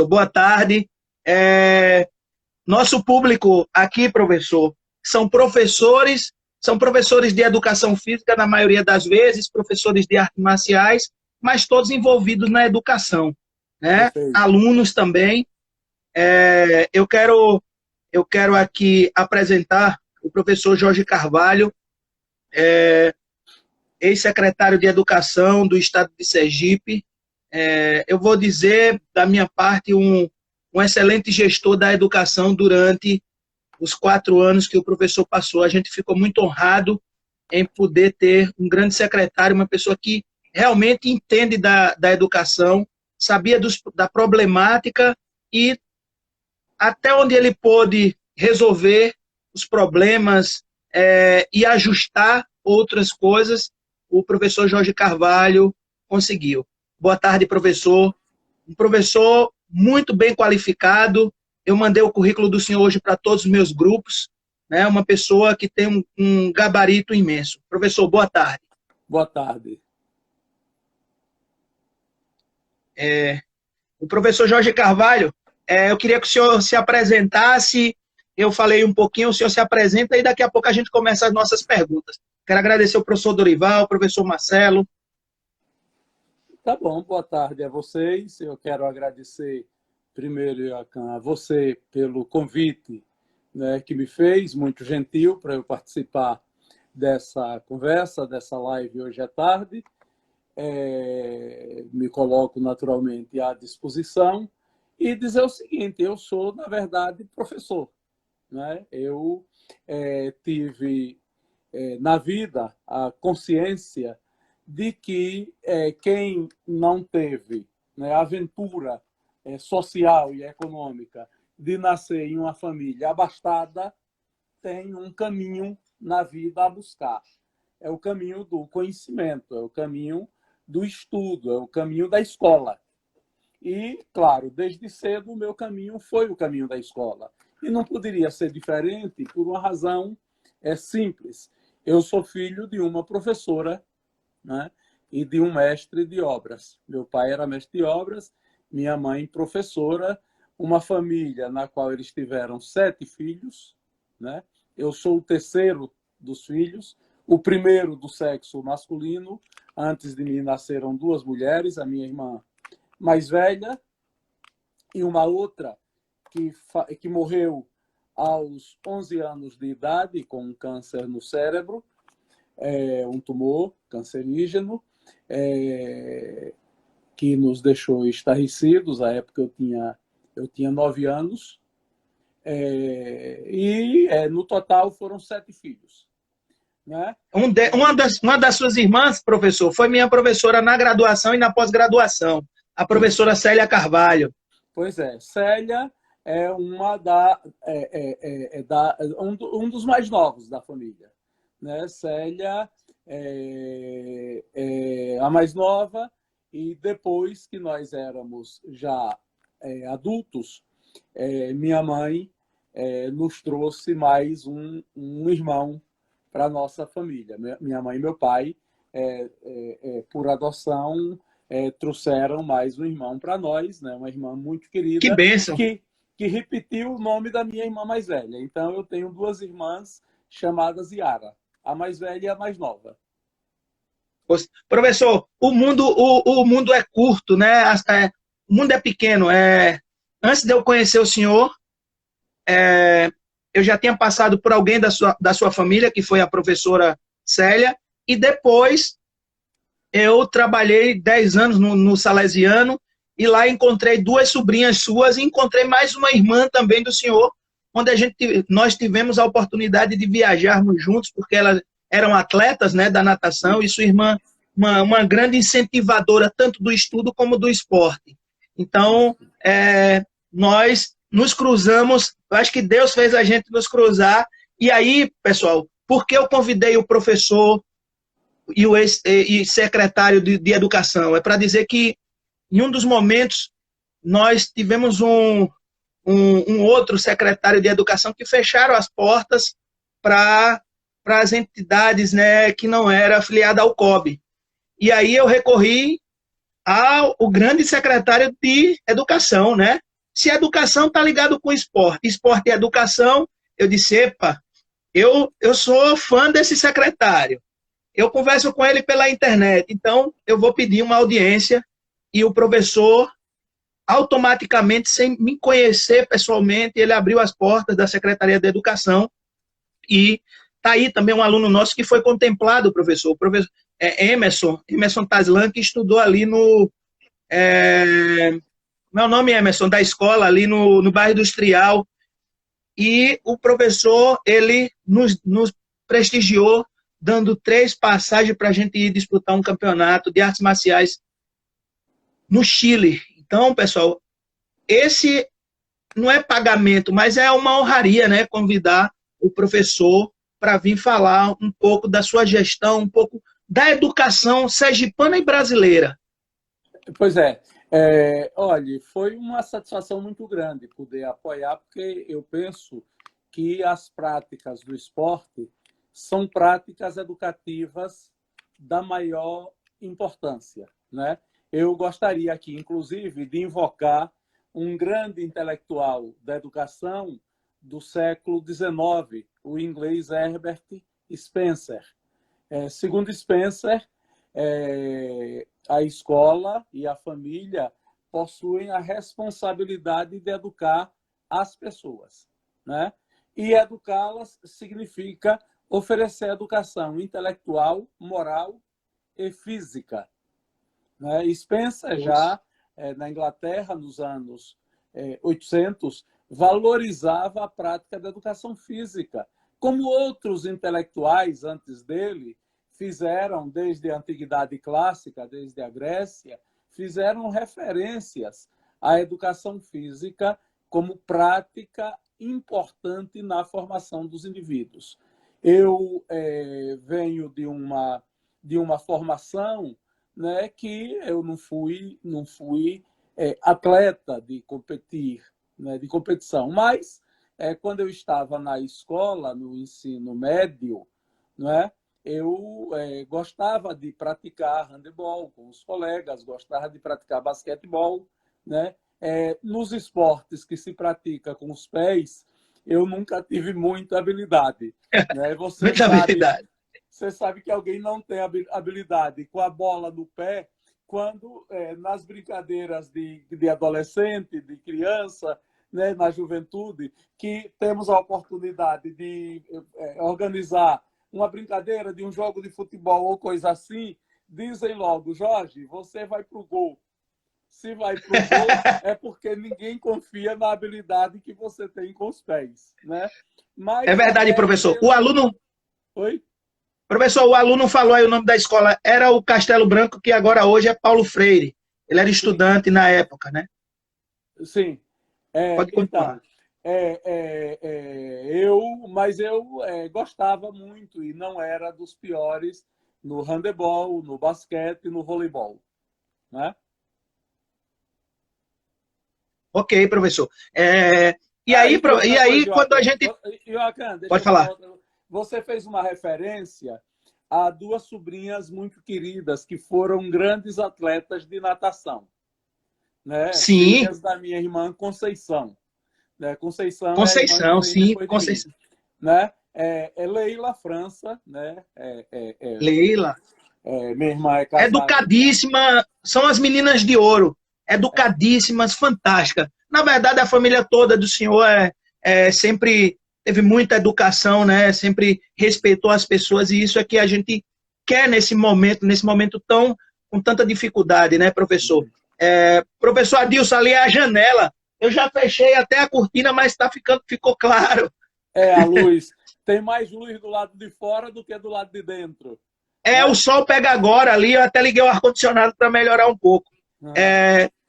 Boa tarde. Nosso público aqui, professor, são professores de educação física, na maioria das vezes, professores de artes marciais, mas todos envolvidos na educação, né? Perfeito. Alunos também. Eu quero aqui apresentar o professor Jorge Carvalho, ex-secretário de Educação do Estado de Sergipe. Eu vou dizer, da minha parte, um excelente gestor da educação durante os 4 anos que o professor passou. A gente ficou muito honrado em poder ter um grande secretário, uma pessoa que realmente entende da educação, sabia da problemática e até onde ele pôde resolver os problemas e ajustar outras coisas, o professor Jorge Carvalho conseguiu. Boa tarde, professor. Um professor muito bem qualificado. Eu mandei o currículo do senhor hoje para todos os meus grupos, né? Uma pessoa que tem um gabarito imenso. Professor, boa tarde. Boa tarde. O professor Jorge Carvalho, eu queria que o senhor se apresentasse. Eu falei um pouquinho, o senhor se apresenta e daqui a pouco a gente começa as nossas perguntas. Quero agradecer ao professor Dorival, ao professor Marcelo. Tá bom, boa tarde a vocês. Eu quero agradecer primeiro a você pelo convite, né, que me fez, muito gentil, para eu participar dessa conversa, dessa live hoje à tarde. Me coloco naturalmente à disposição e dizer o seguinte: eu sou, na verdade, professor, né? Eu tive na vida a consciência de que quem não teve, né, a aventura social e econômica de nascer em uma família abastada tem um caminho na vida a buscar. É o caminho do conhecimento, é o caminho do estudo, é o caminho da escola. E, claro, desde cedo o meu caminho foi o caminho da escola. E não poderia ser diferente por uma razão simples. Eu sou filho de uma professora, né, e de um mestre de obras. Meu pai era mestre de obras, minha mãe professora, uma família na qual eles tiveram 7 filhos, né? Eu sou o terceiro dos filhos, o primeiro do sexo masculino. Antes de mim nasceram 2 mulheres, a minha irmã mais velha e uma outra que morreu aos 11 anos de idade com um câncer no cérebro, um tumor cancerígeno, que nos deixou estarrecidos. À época eu tinha 9 anos. No total foram 7 filhos. Né? Uma das suas irmãs, professor, foi minha professora na graduação e na pós-graduação, a professora Célia Carvalho. Pois é, Célia é uma um dos mais novos da família. Né? Célia é a mais nova, e depois que nós éramos já adultos, minha mãe nos trouxe mais um irmão para a nossa família. Minha mãe e meu pai, por adoção, trouxeram mais um irmão para nós, né? Uma irmã muito querida, que bênção, que repetiu o nome da minha irmã mais velha. Então, eu tenho 2 irmãs chamadas Yara, a mais velha e a mais nova. Professor, o mundo é curto, né? O mundo é pequeno. Antes de eu conhecer o senhor, eu já tinha passado por alguém da sua família, que foi a professora Célia, e depois eu trabalhei 10 anos no Salesiano, e lá encontrei 2 sobrinhas suas, e encontrei mais uma irmã também do senhor, onde nós tivemos a oportunidade de viajarmos juntos, porque elas eram atletas, né, da natação, e sua irmã, uma grande incentivadora, tanto do estudo como do esporte. Então, nós nos cruzamos, eu acho que Deus fez a gente nos cruzar. E aí, pessoal, por que eu convidei o professor e o secretário de Educação? É para dizer que, em um dos momentos, nós tivemos um outro secretário de Educação que fecharam as portas para as entidades, né, que não era afiliada ao COB. E aí eu recorri ao grande secretário de Educação, né? Se a educação está ligado com esporte, esporte e educação, eu disse, epa, eu sou fã desse secretário. Eu converso com ele pela internet, então eu vou pedir uma audiência e o professor, automaticamente, sem me conhecer pessoalmente, ele abriu as portas da Secretaria de Educação e está aí também um aluno nosso que foi contemplado, o professor Emerson Taslan, que estudou ali no... meu nome é Emerson, da escola, ali no bairro Industrial, e o professor, ele nos prestigiou, dando 3 passagens para a gente ir disputar um campeonato de artes marciais no Chile. Então, pessoal, esse não é pagamento, mas é uma honraria, né? Convidar o professor para vir falar um pouco da sua gestão, um pouco da educação sergipana e brasileira. Pois olha, foi uma satisfação muito grande poder apoiar, porque eu penso que as práticas do esporte são práticas educativas da maior importância, né? Eu gostaria aqui, inclusive, de invocar um grande intelectual da educação do século XIX, o inglês Herbert Spencer. Segundo Spencer, a escola e a família possuem a responsabilidade de educar as pessoas, né? E educá-las significa oferecer educação intelectual, moral e física, né? Spencer, já na Inglaterra, nos anos 800, valorizava a prática da educação física, como outros intelectuais antes dele fizeram, desde a Antiguidade Clássica, desde a Grécia, fizeram referências à educação física como prática importante na formação dos indivíduos. Eu venho de uma formação, né, que eu não fui atleta de competir, né, de competição, mas quando eu estava na escola, no ensino médio, né, eu gostava de praticar handebol com os colegas, gostava de praticar basquetebol, né? Nos esportes que se pratica com os pés, eu nunca tive muita habilidade, né? Você sabe que alguém não tem habilidade com a bola no pé quando, nas brincadeiras de adolescente, de criança, né, na juventude, que temos a oportunidade de organizar uma brincadeira de um jogo de futebol ou coisa assim, dizem logo, Jorge, você vai para o gol. Se vai para o gol, é porque ninguém confia na habilidade que você tem com os pés, né? Mas é verdade, professor. O aluno... Oi? Professor, o aluno falou aí o nome da escola. Era o Castelo Branco, que agora hoje é Paulo Freire. Ele era estudante na época, né? Sim. Pode continuar. Mas eu gostava muito e não era dos piores no handebol, no basquete, no voleibol, né? Ok, professor. E aí, quando a gente... Joaquim, pode falar. Você fez uma referência a 2 sobrinhas muito queridas que foram grandes atletas de natação, né? Sim. Filhas da minha irmã Conceição. Né? Conceição, sim, Conceição. Né? Leila França, né? Leila. Minha irmã é casada. Educadíssima, são as meninas de ouro. Educadíssimas, fantásticas. Na verdade, a família toda do senhor sempre teve muita educação, né? Sempre respeitou as pessoas, e isso é que a gente quer nesse momento com tanta dificuldade, né, professor? Professor Adilson, ali é a janela. Eu já fechei até a cortina, mas ficou claro. A luz. Tem mais luz do lado de fora do que do lado de dentro. O sol pega agora ali, eu até liguei o ar-condicionado para melhorar um pouco.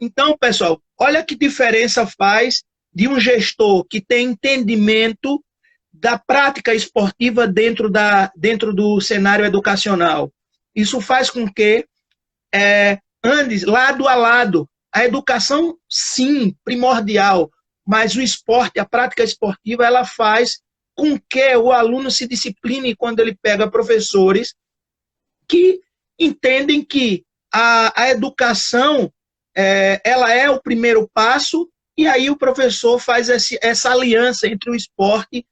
Então, pessoal, olha que diferença faz de um gestor que tem entendimento da prática esportiva dentro do cenário educacional. Isso faz com que ande lado a lado. A educação, sim, primordial, mas o esporte, a prática esportiva, ela faz com que o aluno se discipline quando ele pega professores que entendem que a educação, ela é o primeiro passo, e aí o professor faz essa aliança entre o esporte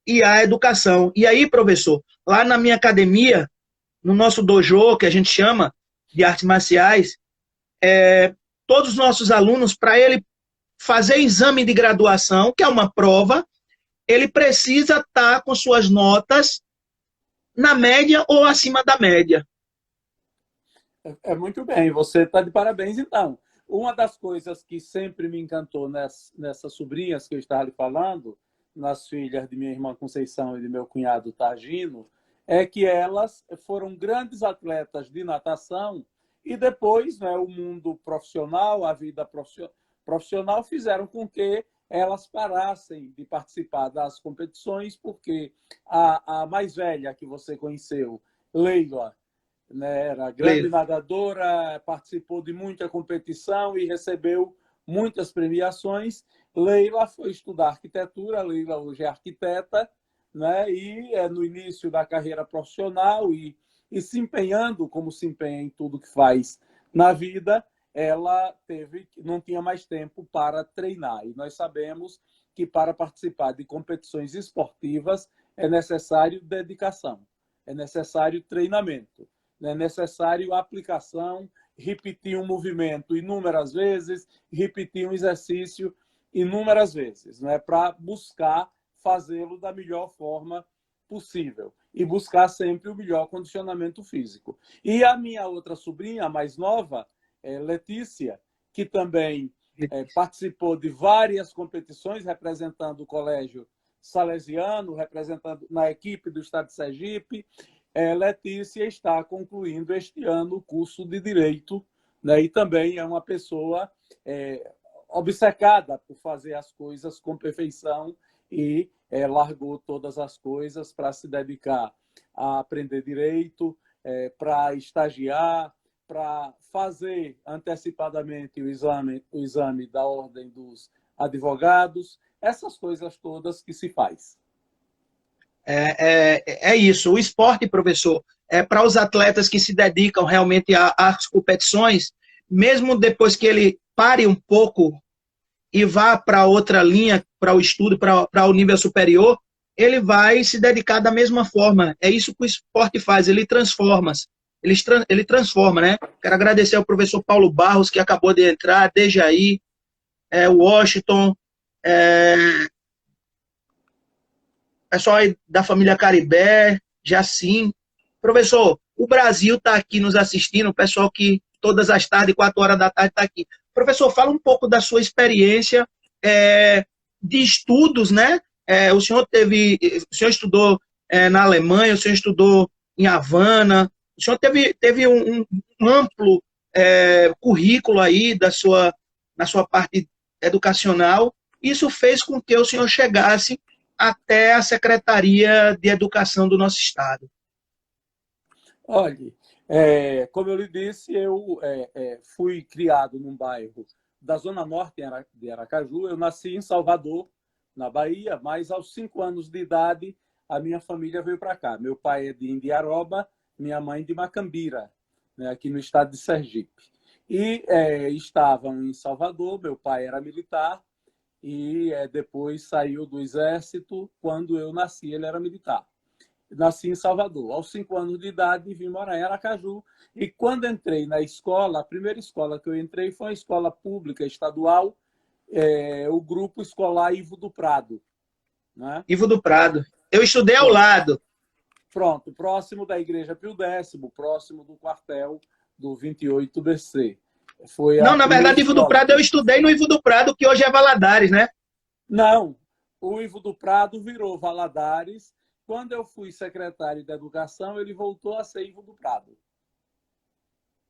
e a educação. E aí, professor, lá na minha academia, no nosso dojo, que a gente chama de artes marciais, todos os nossos alunos, para ele fazer exame de graduação, que é uma prova, ele precisa estar com suas notas na média ou acima da média. Muito bem, você está de parabéns, então. Uma das coisas que sempre me encantou nessas sobrinhas que eu estava lhe falando, nas filhas de minha irmã Conceição e de meu cunhado Targino, é que elas foram grandes atletas de natação e depois, né, o mundo profissional, a vida profissional fizeram com que elas parassem de participar das competições, porque a mais velha que você conheceu, Leila, né, era grande nadadora, participou de muita competição e recebeu muitas premiações. Leila foi estudar arquitetura, Leila hoje é arquiteta, né, e é no início da carreira profissional e se empenhando como se empenha em tudo que faz na vida, ela não tinha mais tempo para treinar. E nós sabemos que para participar de competições esportivas é necessário dedicação, é necessário treinamento, é necessário aplicação, repetir um movimento inúmeras vezes, repetir um exercício inúmeras vezes, né, para buscar fazê-lo da melhor forma possível e buscar sempre o melhor condicionamento físico. E a minha outra sobrinha, a mais nova, Letícia, que também participou de várias competições representando o Colégio Salesiano, representando na equipe do Estado de Sergipe. Letícia está concluindo este ano o curso de Direito, né? E também é uma pessoa obcecada por fazer as coisas com perfeição e largou todas as coisas para se dedicar a aprender Direito, para estagiar, para fazer antecipadamente o exame da Ordem dos Advogados, essas coisas todas que se faz. É isso. O esporte, professor, é para os atletas que se dedicam realmente às competições, mesmo depois que ele pare um pouco e vá para outra linha, para o estudo, para o nível superior, ele vai se dedicar da mesma forma. É isso que o esporte faz, ele transforma. Ele transforma, né? Quero agradecer ao professor Paulo Barros, que acabou de entrar, Dejaí, Washington, pessoal aí da família Caribé, Jacim. Professor, o Brasil está aqui nos assistindo, o pessoal que todas as tardes, 4 horas da tarde, está aqui. Professor, fala um pouco da sua experiência de estudos, né? O senhor estudou na Alemanha, o senhor estudou em Havana, o senhor teve um amplo currículo aí na sua parte educacional. Isso fez com que o senhor chegasse até a Secretaria de Educação do nosso Estado. Olha, como eu lhe disse, eu fui criado num bairro da Zona Norte de Aracaju. Eu nasci em Salvador, na Bahia, mas aos 5 anos de idade a minha família veio para cá. Meu pai é de Indiaroba, minha mãe de Macambira, né, aqui no estado de Sergipe. E estavam em Salvador, meu pai era militar, e depois saiu do exército. Quando eu nasci, ele era militar. Nasci em Salvador. Aos 5 anos de idade, vim morar em Aracaju. E quando entrei na escola, a primeira escola que eu entrei foi uma escola pública estadual, o Grupo Escolar Ivo do Prado. Né? Ivo do Prado. Eu estudei ao lado. Pronto, próximo da Igreja Pio X, próximo do quartel do 28BC. Não, na verdade, Ivo do Prado, eu estudei no Ivo do Prado, que hoje é Valadares, né? Não, o Ivo do Prado virou Valadares. Quando eu fui secretário de Educação, ele voltou a ser Ivo do Prado.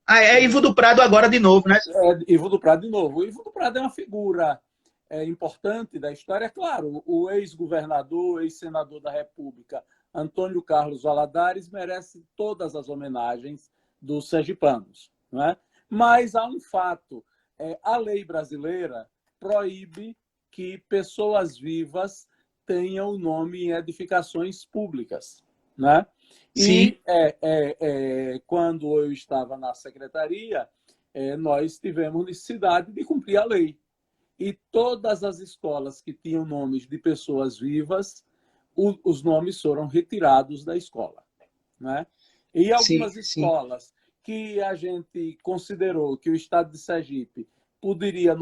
Ah, é Ivo do Prado agora de novo, né? Ivo do Prado de novo. O Ivo do Prado é uma figura importante da história. Claro, o ex-governador, ex-senador da República, Antônio Carlos Valadares, merece todas as homenagens dos sergipanos. Não é? Mas há um fato. A lei brasileira proíbe que pessoas vivas tenham o nome em edificações públicas. Né? Sim, Quando eu estava na secretaria, nós tivemos necessidade de cumprir a lei. E todas as escolas que tinham nomes de pessoas vivas, os nomes foram retirados da escola, né? E sim, algumas sim. escolas que a gente considerou que o Estado de Sergipe poderia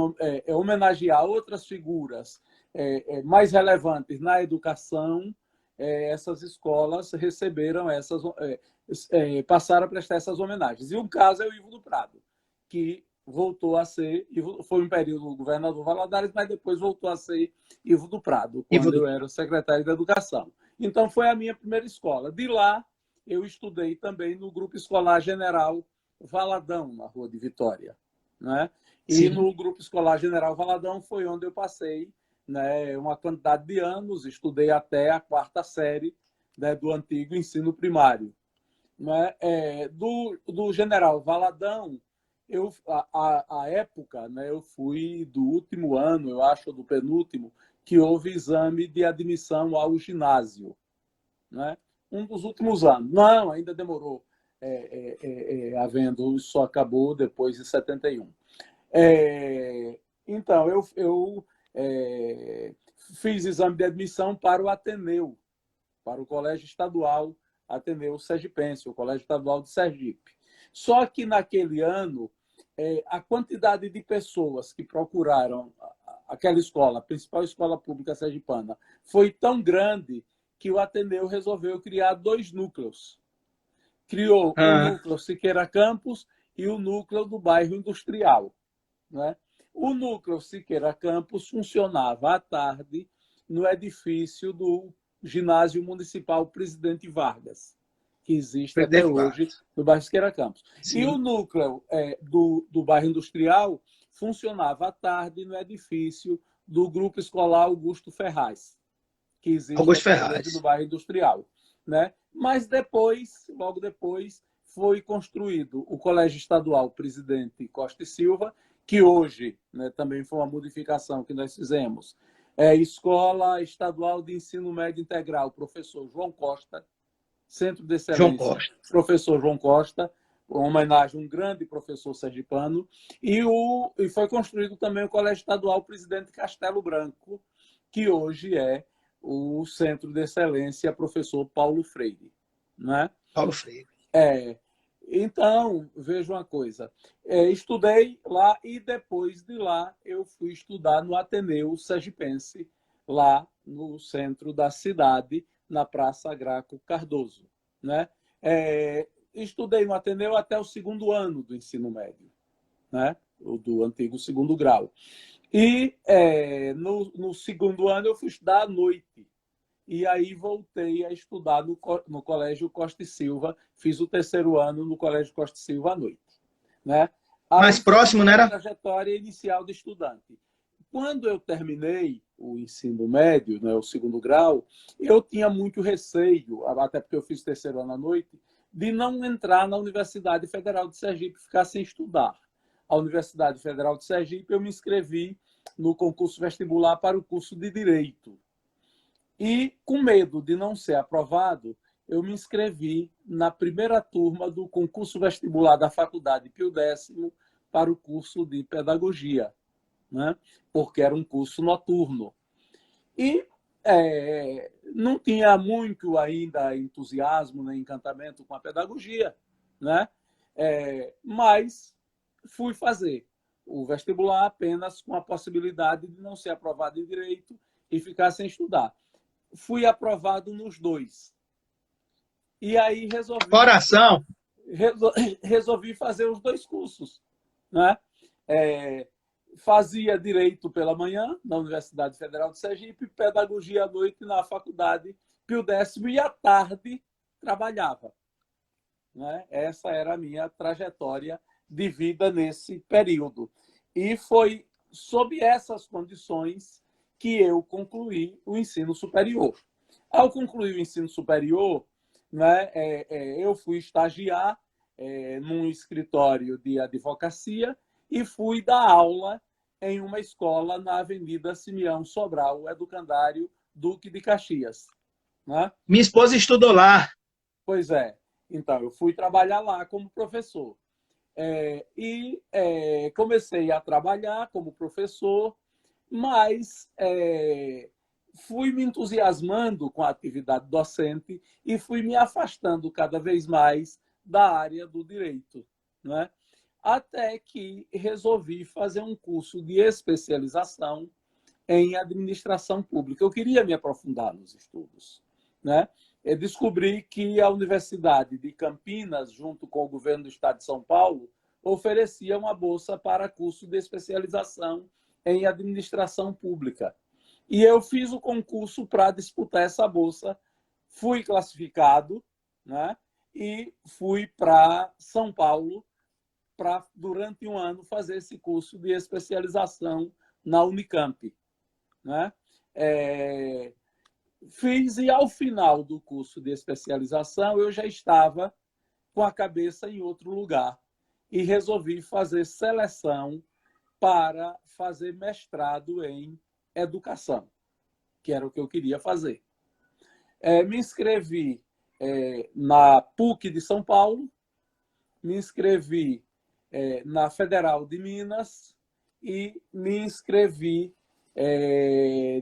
homenagear outras figuras mais relevantes na educação, essas escolas receberam passaram a prestar essas homenagens. E um caso é o Ivo do Prado, que voltou a ser, foi um período do governador Valadares, mas depois voltou a ser Ivo do Prado, Ivo quando eu era o secretário da Educação. Então, foi a minha primeira escola. De lá, eu estudei também no Grupo Escolar General Valadão, na Rua de Vitória, né? E Sim. no Grupo Escolar General Valadão foi onde eu passei, né, uma quantidade de anos, estudei até a 4ª série, né, do antigo ensino primário. Né? Do General Valadão, a época, né, eu fui do último ano, eu acho, do penúltimo, que houve exame de admissão ao ginásio. Né? Um dos últimos anos. Não, ainda demorou. Havendo, só acabou depois de 71. Então, eu fiz exame de admissão para o Ateneu, para o Colégio Estadual Ateneu Sergipense, o Colégio Estadual de Sergipe. Só que naquele ano, a quantidade de pessoas que procuraram aquela escola, a principal escola pública sergipana, foi tão grande que o Ateneu resolveu criar 2 núcleos. Criou o núcleo Siqueira Campos e o núcleo do bairro Industrial. Né? O núcleo Siqueira Campos funcionava à tarde no edifício do Ginásio Municipal Presidente Vargas, que existe até Presidente hoje Vargas. no bairro Siqueira Campos. E o Sim. núcleo do bairro Industrial funcionava à tarde no edifício do Grupo Escolar Augusto Ferraz, que existe Augusto até hoje no Ferraz. bairro Industrial. Né? Mas depois, logo depois, foi construído o Colégio Estadual Presidente Costa e Silva, que hoje, né, também foi uma modificação que nós fizemos. Escola Estadual de Ensino Médio Integral, professor João Costa, Centro de João Excelência, Costa. professor João Costa, uma homenagem a um grande professor sergipano, e foi construído também o Colégio Estadual Presidente Castelo Branco, que hoje é o Centro de Excelência Professor Paulo Freire. Né? Paulo Freire. Então, veja uma coisa, estudei lá e depois de lá eu fui estudar no Ateneu Sergipense, lá no centro da cidade, na Praça Graco Cardoso. Né? Estudei no Ateneu até o 2º ano do ensino médio, né? Do antigo 2º grau. E no 2º ano eu fui estudar à noite. E aí voltei a estudar no Colégio Costa e Silva, fiz o 3º ano no Colégio Costa e Silva à noite. Né? Mais Aí foi a próximo, não minha era? trajetória inicial de estudante. Quando eu terminei o ensino médio, né, o 2º grau, eu tinha muito receio, até porque eu fiz o 3º ano à noite, de não entrar na Universidade Federal de Sergipe e ficar sem estudar. A Universidade Federal de Sergipe, eu me inscrevi no concurso vestibular para o curso de Direito. E, com medo de não ser aprovado, eu me inscrevi na primeira turma do concurso vestibular da Faculdade Pio X para o curso de Pedagogia, né? Porque era um curso noturno. E não tinha muito ainda entusiasmo nem encantamento com a pedagogia, né? Mas fui fazer o vestibular apenas com a possibilidade de não ser aprovado em Direito e ficar sem estudar. Fui aprovado nos 2. E aí Coração. resolvi fazer os 2 cursos. Né? Fazia Direito pela manhã, na Universidade Federal de Sergipe, Pedagogia à noite na Faculdade Pio X, e à tarde trabalhava. Né? Essa era a minha trajetória de vida nesse período. E foi sob essas condições que eu concluí o ensino superior. Ao concluir o ensino superior, né, eu fui estagiar num escritório de advocacia e fui dar aula em uma escola na Avenida Simeão Sobral, educandário Duque de Caxias. Né? Minha esposa estudou lá. Pois é. Então, eu fui trabalhar lá como professor. Comecei a trabalhar como professor, mas fui me entusiasmando com a atividade docente e fui me afastando cada vez mais da área do direito, né? Até que resolvi fazer um curso de especialização em administração pública. Eu queria me aprofundar nos estudos, né? Eu descobri que a Universidade de Campinas, junto com o governo do estado de São Paulo, oferecia uma bolsa para curso de especialização em administração pública. E eu fiz o concurso para disputar essa bolsa, fui classificado, né? E fui para São Paulo para, durante um ano, fazer esse curso de especialização na Unicamp, né? Fiz, e ao final do curso de especialização eu já estava com a cabeça em outro lugar e resolvi fazer seleção para fazer mestrado em educação, que era o que eu queria fazer. Me inscrevi na PUC de São Paulo, me inscrevi na Federal de Minas e me inscrevi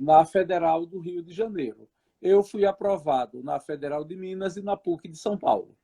na Federal do Rio de Janeiro. Eu fui aprovado na Federal de Minas e na PUC de São Paulo.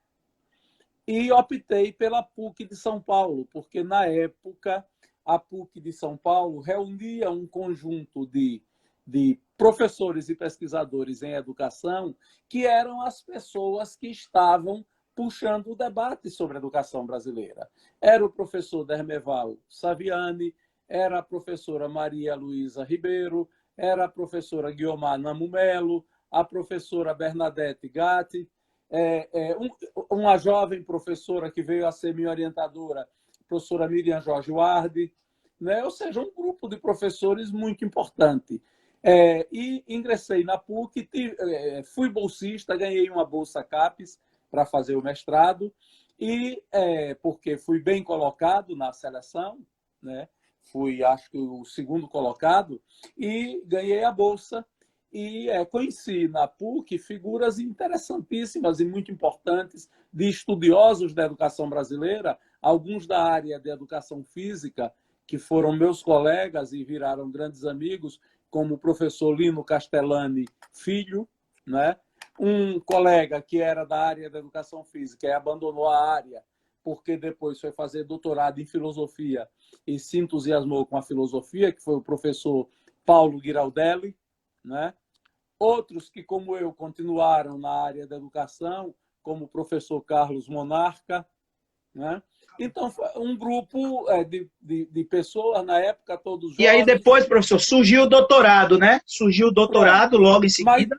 E optei pela PUC de São Paulo, porque, na época, a PUC de São Paulo reunia um conjunto de professores e pesquisadores em educação que eram as pessoas que estavam puxando o debate sobre a educação brasileira. Era o professor Dermeval Saviani, era a professora Maria Luísa Ribeiro, era a professora Guiomar Namumelo, a professora Bernadette Gatti, uma jovem professora que veio a ser minha orientadora, a professora Miriam Jorge Wardi, né? Ou seja, um grupo de professores muito importante. E ingressei na PUC, fui bolsista, ganhei uma bolsa CAPES para fazer o mestrado, e porque fui bem colocado na seleção, né? Fui, acho que, o segundo colocado, e ganhei a bolsa. E conheci na PUC figuras interessantíssimas e muito importantes de estudiosos da educação brasileira, alguns da área de educação física, que foram meus colegas e viraram grandes amigos, como o professor Lino Castellani Filho, né? Um colega que era da área da educação física e abandonou a área porque depois foi fazer doutorado em filosofia e se entusiasmou com a filosofia, que foi o professor Paulo Giraldelli, né? Outros que, como eu, continuaram na área da educação, como o professor Carlos Monarca, né? Então, foi um grupo de pessoas, na época, todos jovens. E aí depois, professor, surgiu o doutorado, né? Surgiu o doutorado. Pronto. Logo em seguida.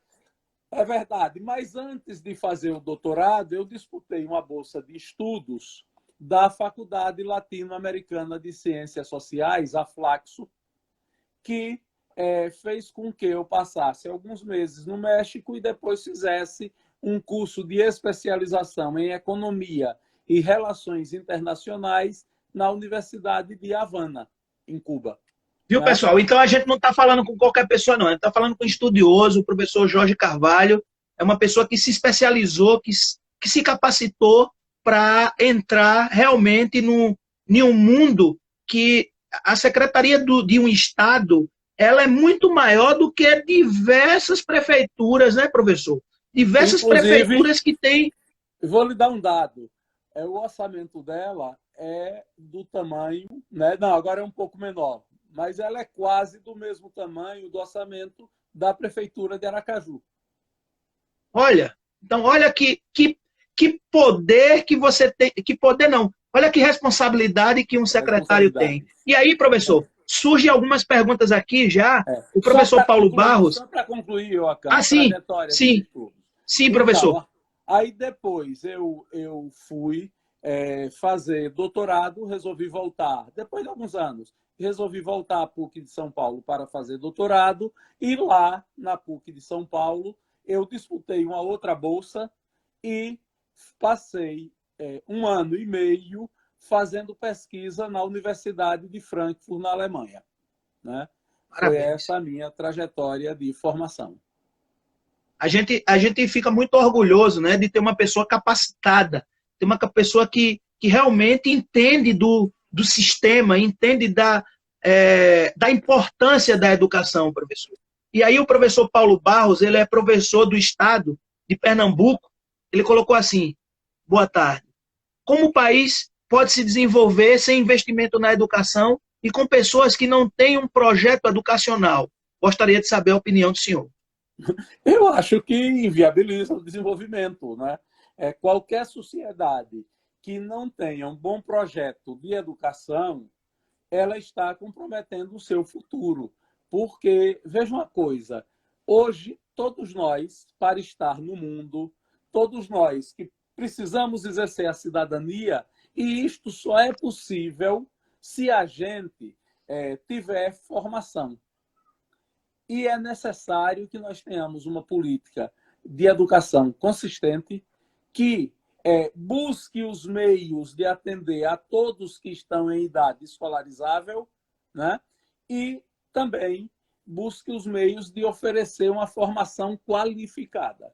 É verdade, mas antes de fazer o doutorado, eu disputei uma bolsa de estudos da Faculdade Latino-Americana de Ciências Sociais, a Flaxo, que fez com que eu passasse alguns meses no México e depois fizesse um curso de especialização em Economia e Relações Internacionais na Universidade de Havana, em Cuba. Viu, pessoal? Então a gente não está falando com qualquer pessoa, não. A gente está falando com um estudioso, o professor Jorge Carvalho. É uma pessoa que se especializou, que se capacitou para entrar realmente em um mundo que a secretaria de um estado ela é muito maior do que diversas prefeituras, né, professor? Diversas prefeituras que têm... Vou lhe dar um dado. O orçamento dela é do tamanho... né? Não, agora é um pouco menor. Mas ela é quase do mesmo tamanho do orçamento da Prefeitura de Aracaju. Olha, então olha que poder que você tem, que poder não, olha que responsabilidade que um secretário tem. E aí, professor, surgem algumas perguntas aqui já, o professor Paulo Barros... Só para concluir, Joacim, trajetória sim, professor. Então, aí depois eu fui fazer doutorado, resolvi voltar, depois de alguns anos, resolvi voltar à PUC de São Paulo para fazer doutorado, e lá na PUC de São Paulo eu disputei uma outra bolsa e passei 1 ano e meio fazendo pesquisa na Universidade de Frankfurt, na Alemanha, né? Foi essa a minha trajetória de formação. A gente fica muito orgulhoso, né, de ter uma pessoa capacitada, ter uma pessoa que realmente entende do sistema, entende da importância da educação, professor. E aí o professor Paulo Barros, ele é professor do estado de Pernambuco, ele colocou assim: boa tarde. Como o país pode se desenvolver sem investimento na educação e com pessoas que não têm um projeto educacional? Gostaria de saber a opinião do senhor. Eu acho que inviabiliza o desenvolvimento, né? Qualquer sociedade que não tenha um bom projeto de educação, ela está comprometendo o seu futuro. Porque, veja uma coisa, hoje, todos nós, para estar no mundo, todos nós que precisamos exercer a cidadania, e isto só é possível se a gente tiver formação. E é necessário que nós tenhamos uma política de educação consistente que busque os meios de atender a todos que estão em idade escolarizável, né? E também busque os meios de oferecer uma formação qualificada,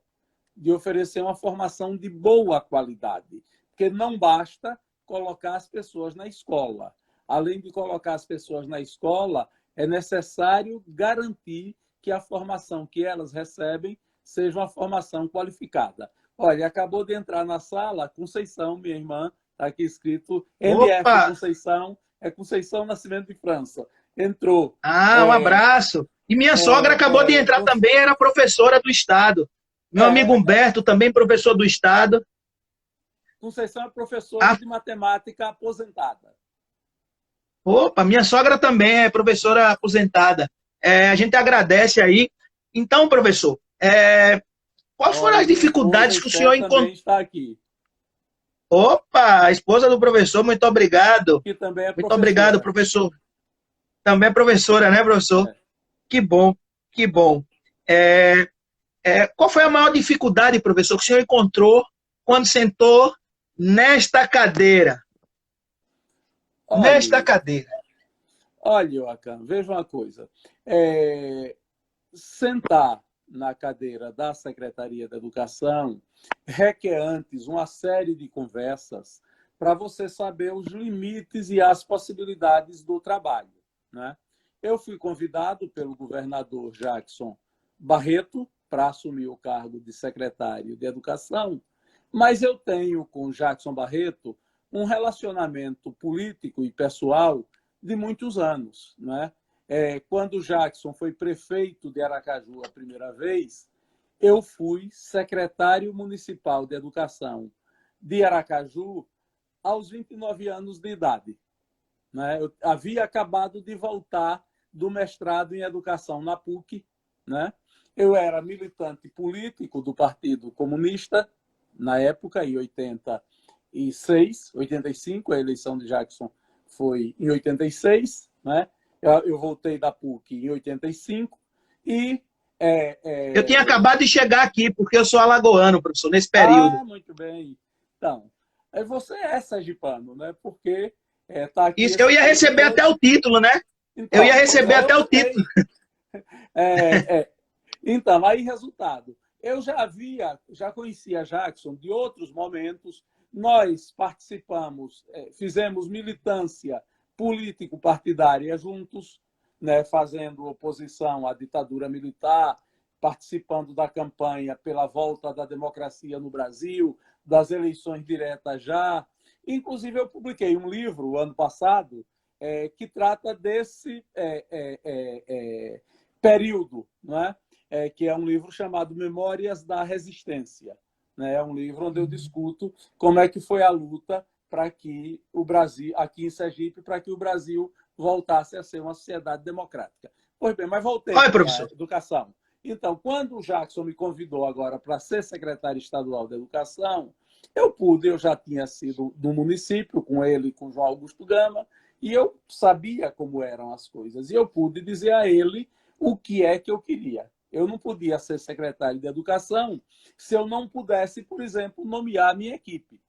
de oferecer uma formação de boa qualidade, porque não basta colocar as pessoas na escola. Além de colocar as pessoas na escola, é necessário garantir que a formação que elas recebem seja uma formação qualificada. Olha, acabou de entrar na sala Conceição, minha irmã, está aqui escrito MF Opa! Conceição, é Conceição Nascimento de França. Entrou. Ah, um abraço. E minha sogra acabou de entrar também, era professora do estado. Meu amigo Humberto, também professor do estado. Conceição é professora de matemática aposentada. Opa, minha sogra também é professora aposentada. A gente agradece aí. Então, professor, quais foram as dificuldades que o senhor encontrou? Também está aqui. Opa, a esposa do professor, muito obrigado. Que também é muito obrigado, professor. Também é professora, né, professor? Que bom, que bom. Qual foi a maior dificuldade, professor, que o senhor encontrou quando sentou nesta cadeira? Nesta cadeira. Olha, Joaquim, veja uma coisa. Sentar na cadeira da Secretaria da Educação requer antes uma série de conversas para você saber os limites e as possibilidades do trabalho, né? Eu fui convidado pelo governador Jackson Barreto para assumir o cargo de secretário de Educação, mas eu tenho com Jackson Barreto um relacionamento político e pessoal de muitos anos, né? Quando Jackson foi prefeito de Aracaju a primeira vez, eu fui secretário municipal de Educação de Aracaju aos 29 anos de idade, né? Eu havia acabado de voltar do mestrado em Educação na PUC, né? Eu era militante político do Partido Comunista, na época, em 86, 85, a eleição de Jackson foi em 86, né? Eu voltei da PUC em 85 e... Eu tinha acabado de chegar aqui, porque eu sou alagoano, professor, nesse período. Ah, muito bem. Então, você é sergipano, né? Porque tá aqui... Isso, eu ia receber até o título, né? Então, eu ia receber até o título. Então, aí, resultado. Eu já conhecia Jackson de outros momentos. Nós participamos, fizemos militância político-partidária juntos, né, fazendo oposição à ditadura militar, participando da campanha pela volta da democracia no Brasil, das eleições diretas já. Inclusive, eu publiquei um livro, ano passado, que trata desse período, né? Que é um livro chamado Memórias da Resistência. Né? É um livro onde eu discuto como é que foi a luta para que o Brasil, aqui em Sergipe, para que o Brasil voltasse a ser uma sociedade democrática. Pois bem, mas voltei para a educação. Então, quando o Jackson me convidou agora para ser secretário estadual da Educação, eu já tinha sido do município com ele, com João Augusto Gama, e eu sabia como eram as coisas. E eu pude dizer a ele o que é que eu queria. Eu não podia ser secretário de Educação se eu não pudesse, por exemplo, nomear a minha equipe,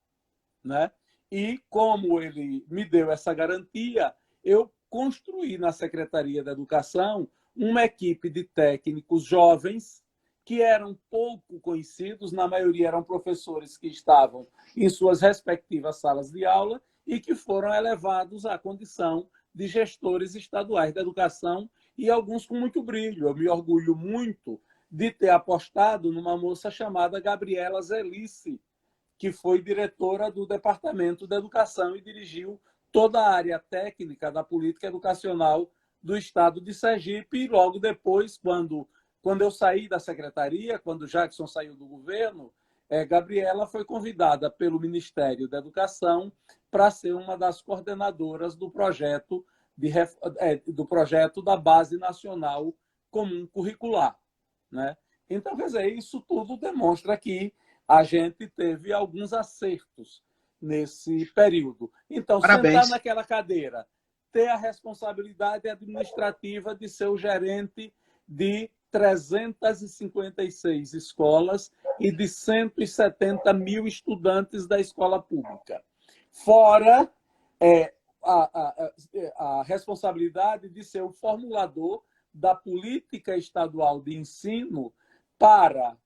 né? E como ele me deu essa garantia, eu construí na Secretaria da Educação uma equipe de técnicos jovens que eram pouco conhecidos, na maioria eram professores que estavam em suas respectivas salas de aula e que foram elevados à condição de gestores estaduais da educação, e alguns com muito brilho. Eu me orgulho muito de ter apostado numa moça chamada Gabriela Zelice, que foi diretora do Departamento da Educação e dirigiu toda a área técnica da política educacional do estado de Sergipe. E logo depois, quando eu saí da secretaria, quando Jackson saiu do governo, Gabriela foi convidada pelo Ministério da Educação para ser uma das coordenadoras do projeto, do projeto da Base Nacional Comum Curricular, né? Então, quer dizer, isso tudo demonstra que a gente teve alguns acertos nesse período. Então, sentar Parabéns. naquela cadeira, ter a responsabilidade administrativa de ser o gerente de 356 escolas e de 170 mil estudantes da escola pública. Fora a responsabilidade de ser o formulador da política estadual de ensino para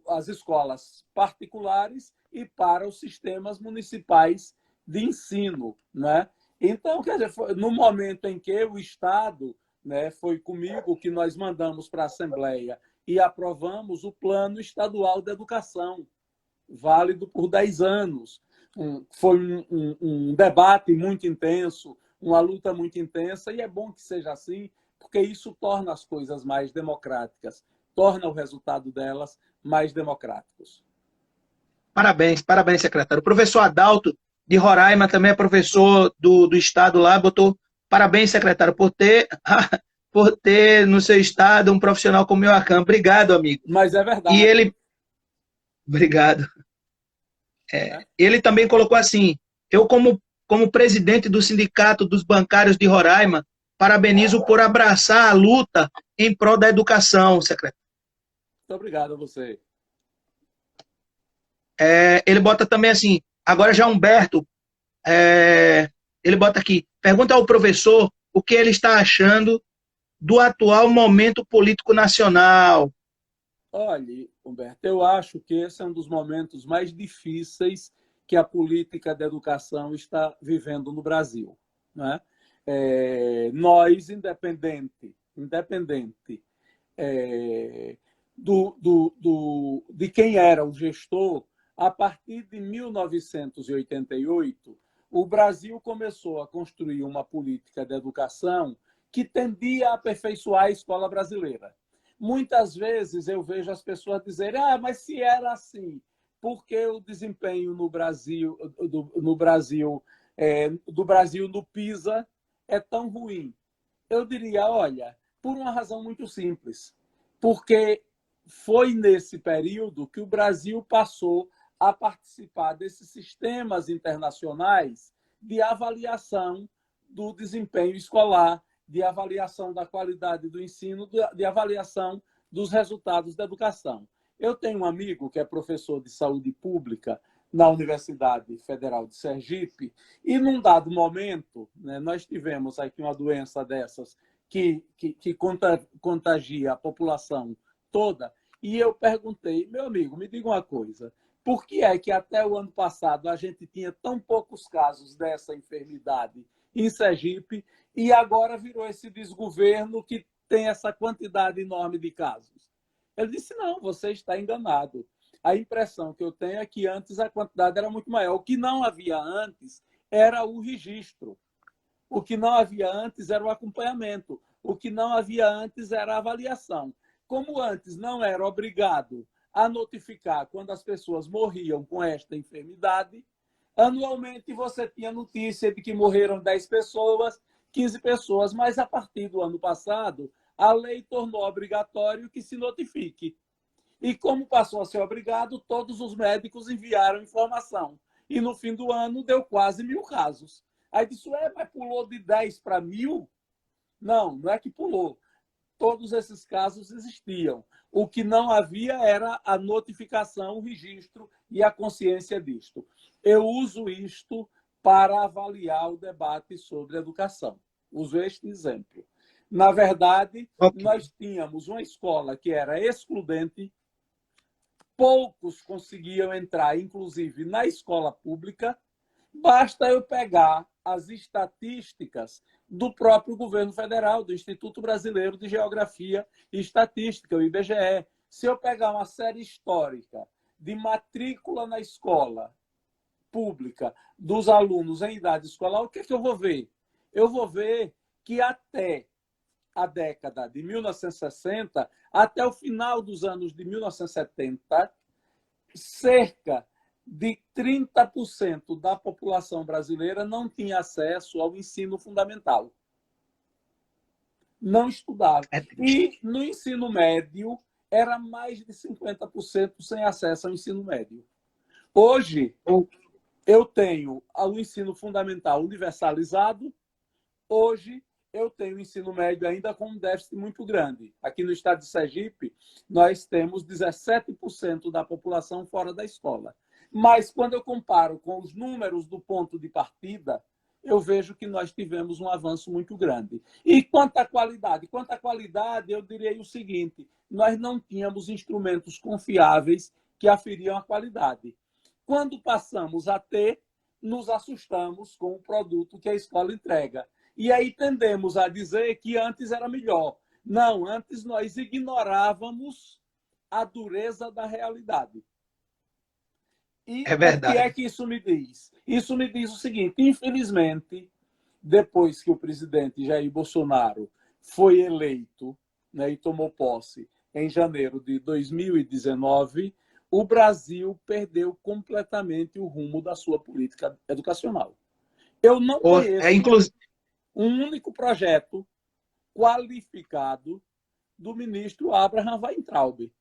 as escolas particulares e para os sistemas municipais de ensino, né? Então, quer dizer, no momento em que o Estado, né, foi comigo que nós mandamos para a Assembleia e aprovamos o Plano Estadual de Educação, válido por 10 anos. Foi um debate muito intenso, uma luta muito intensa, e é bom que seja assim, porque isso torna as coisas mais democráticas, torna o resultado delas mais democráticos. Parabéns, parabéns, secretário. O professor Adalto, de Roraima, também é professor do estado lá, botou parabéns, secretário, por ter no seu estado um profissional como o Joaquim. Obrigado, amigo. Mas é E verdade. ele... Obrigado. Ele também colocou assim, eu como presidente do Sindicato dos Bancários de Roraima, parabenizo por abraçar a luta em prol da educação, secretário. Muito obrigado a você. Ele bota também assim, agora já Humberto, ele bota aqui, pergunta ao professor o que ele está achando do atual momento político nacional. Olha, Humberto, eu acho que esse é um dos momentos mais difíceis que a política da educação está vivendo no Brasil, né? Nós, independente de quem era o gestor, a partir de 1988, o Brasil começou a construir uma política de educação que tendia a aperfeiçoar a escola brasileira. Muitas vezes eu vejo as pessoas dizerem: mas se era assim, por que o desempenho no Brasil, do Brasil no PISA é tão ruim? Eu diria, olha, por uma razão muito simples, porque foi nesse período que o Brasil passou a participar desses sistemas internacionais de avaliação do desempenho escolar, de avaliação da qualidade do ensino, de avaliação dos resultados da educação. Eu tenho um amigo que é professor de saúde pública na Universidade Federal de Sergipe, e num dado momento, né, nós tivemos aqui uma doença dessas que contagia a população toda, e eu perguntei: meu amigo, me diga uma coisa, por que é que até o ano passado a gente tinha tão poucos casos dessa enfermidade em Sergipe e agora virou esse desgoverno que tem essa quantidade enorme de casos? Ele disse: não, você está enganado. A impressão que eu tenho é que antes a quantidade era muito maior. O que não havia antes era o registro. O que não havia antes era o acompanhamento. O que não havia antes era a avaliação. Como antes não era obrigado a notificar quando as pessoas morriam com esta enfermidade, anualmente você tinha notícia de que morreram 10 pessoas, 15 pessoas, mas a partir do ano passado, a lei tornou obrigatório que se notifique. E como passou a ser obrigado, todos os médicos enviaram informação. E no fim do ano deu quase 1.000 casos. Aí disse: mas pulou de 10 para 1.000? Não, não é que pulou. Todos esses casos existiam. O que não havia era a notificação, o registro e a consciência disto. Eu uso isto para avaliar o debate sobre educação. Uso este exemplo. Na verdade, Ok. nós tínhamos uma escola que era excludente, poucos conseguiam entrar, inclusive na escola pública. Basta eu pegar as estatísticas do próprio governo federal, do Instituto Brasileiro de Geografia e Estatística, o IBGE. Se eu pegar uma série histórica de matrícula na escola pública dos alunos em idade escolar, o que é que eu vou ver? Eu vou ver que até a década de 1960, até o final dos anos de 1970, cerca de 30% da população brasileira não tinha acesso ao ensino fundamental. Não estudava. E no ensino médio, era mais de 50% sem acesso ao ensino médio. Hoje, eu tenho o ensino fundamental universalizado. Hoje, eu tenho o ensino médio ainda com um déficit muito grande. Aqui no estado de Sergipe, nós temos 17% da população fora da escola. Mas, quando eu comparo com os números do ponto de partida, eu vejo que nós tivemos um avanço muito grande. E quanto à qualidade? Quanto à qualidade, eu diria o seguinte: nós não tínhamos instrumentos confiáveis que aferiam a qualidade. Quando passamos a ter, nos assustamos com o produto que a escola entrega. E aí tendemos a dizer que antes era melhor. Não, antes nós ignorávamos a dureza da realidade. E É verdade. o que é que isso me diz? Isso me diz o seguinte: infelizmente, depois que o presidente Jair Bolsonaro foi eleito, né, e tomou posse em janeiro de 2019, o Brasil perdeu completamente o rumo da sua política educacional. Eu não conheço um único projeto qualificado do ministro Abraham Weintraub.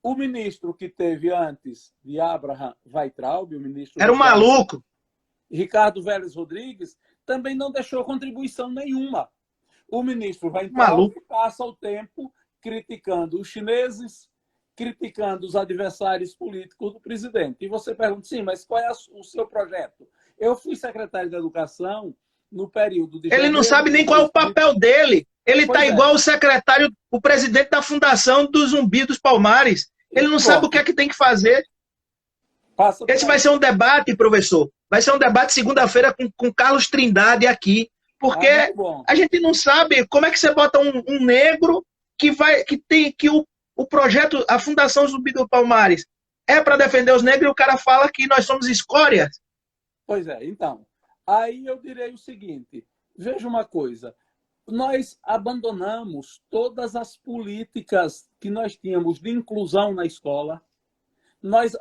O ministro que teve antes de Abraham Weintraub, o ministro era um maluco, Ricardo Vélez Rodrigues, também não deixou contribuição nenhuma. O ministro Weintraub passa o tempo criticando os chineses, criticando os adversários políticos do presidente. E você pergunta, sim, mas qual é o seu projeto? Eu fui secretário de Educação no período de... Ele não sabe nem qual é o papel dele. Ele está igual o secretário, o presidente da Fundação do Zumbi dos Palmares. Ele não sabe o que é que tem que fazer. Esse vai ser um debate, professor. Vai ser um debate segunda-feira com Carlos Trindade aqui. Porque a gente não sabe como é que você bota um negro que o projeto, a Fundação Zumbi dos Palmares é para defender os negros e o cara fala que nós somos escórias. Pois é, então. Aí eu direi o seguinte, veja uma coisa, nós abandonamos todas as políticas que nós tínhamos de inclusão na escola. Nós,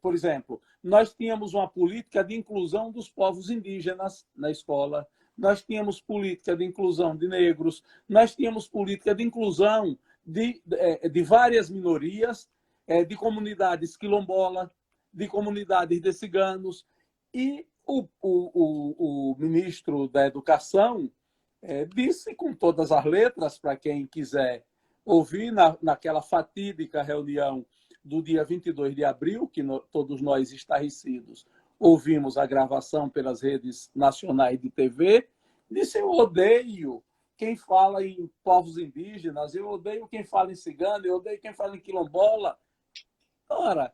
por exemplo, nós tínhamos uma política de inclusão dos povos indígenas na escola, nós tínhamos política de inclusão de negros, nós tínhamos política de inclusão de várias minorias, de comunidades quilombolas, de comunidades de ciganos, e o ministro da Educação disse com todas as letras, para quem quiser ouvir, naquela fatídica reunião do dia 22 de abril, que todos nós estarrecidos ouvimos a gravação pelas redes nacionais de TV, disse: eu odeio quem fala em povos indígenas, eu odeio quem fala em cigano, eu odeio quem fala em quilombola. Ora,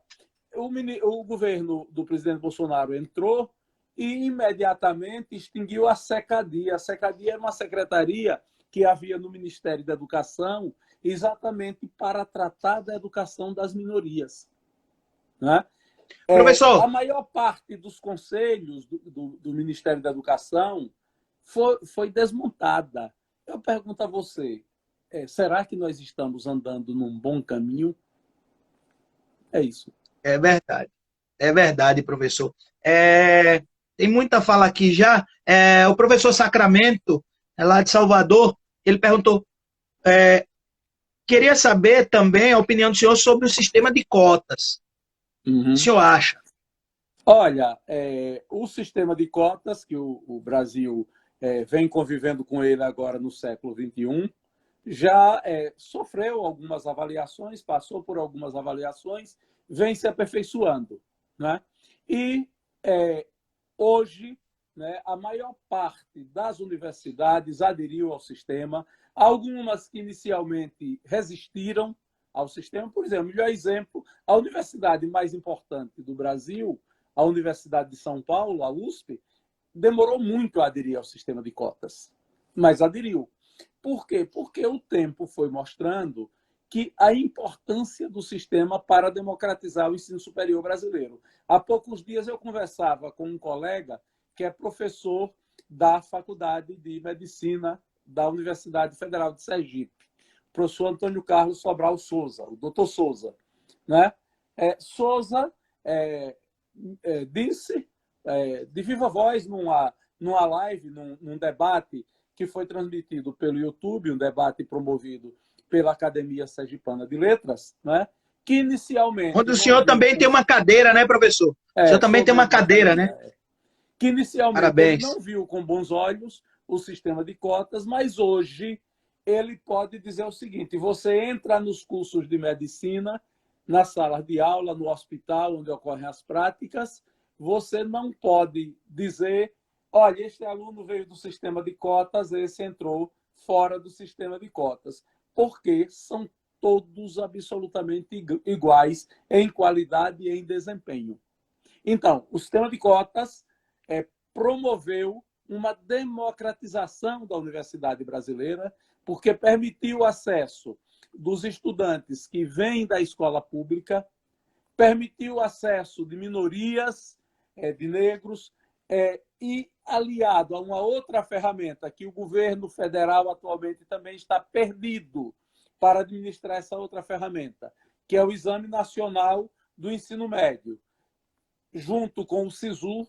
o governo do presidente Bolsonaro entrou e imediatamente extinguiu a SECADI. A SECADI era uma secretaria que havia no Ministério da Educação exatamente para tratar da educação das minorias. Né? Professor, a maior parte dos conselhos do Ministério da Educação foi desmontada. Eu pergunto a você, será que nós estamos andando num bom caminho? É isso. É verdade, professor. Tem muita fala aqui já. O professor Sacramento, lá de Salvador, ele perguntou, queria saber também a opinião do senhor sobre o sistema de cotas. Uhum. O senhor acha? Olha, o sistema de cotas, que o Brasil vem convivendo com ele agora no século XXI, já sofreu algumas avaliações, passou por algumas avaliações, vem se aperfeiçoando. Né? E hoje né, a maior parte das universidades aderiu ao sistema, algumas que inicialmente resistiram ao sistema. Por exemplo, melhor exemplo, a universidade mais importante do Brasil, a Universidade de São Paulo, a USP, demorou muito a aderir ao sistema de cotas, mas aderiu. Por quê? Porque o tempo foi mostrando que a importância do sistema para democratizar o ensino superior brasileiro. Há poucos dias eu conversava com um colega que é professor da Faculdade de Medicina da Universidade Federal de Sergipe, o professor Antônio Carlos Sobral Souza, o doutor Souza. Né? Souza disse de viva voz numa live, num debate que foi transmitido pelo YouTube, um debate promovido pela Academia Sergipana de Letras, né? Que inicialmente... Onde o senhor também tem uma cadeira, né, professor? O senhor também tem uma cadeira, né? Que inicialmente Parabéns. ele não viu com bons olhos o sistema de cotas, mas hoje ele pode dizer o seguinte: você entra nos cursos de medicina, nas salas de aula, no hospital onde ocorrem as práticas, você não pode dizer, olha, este aluno veio do sistema de cotas, esse entrou fora do sistema de cotas, porque são todos absolutamente iguais em qualidade e em desempenho. Então, o sistema de cotas promoveu uma democratização da universidade brasileira, porque permitiu o acesso dos estudantes que vêm da escola pública, permitiu o acesso de minorias, de negros, e aliado a uma outra ferramenta que o governo federal atualmente também está perdido para administrar essa outra ferramenta, que é o Exame Nacional do Ensino Médio, junto com o SISU,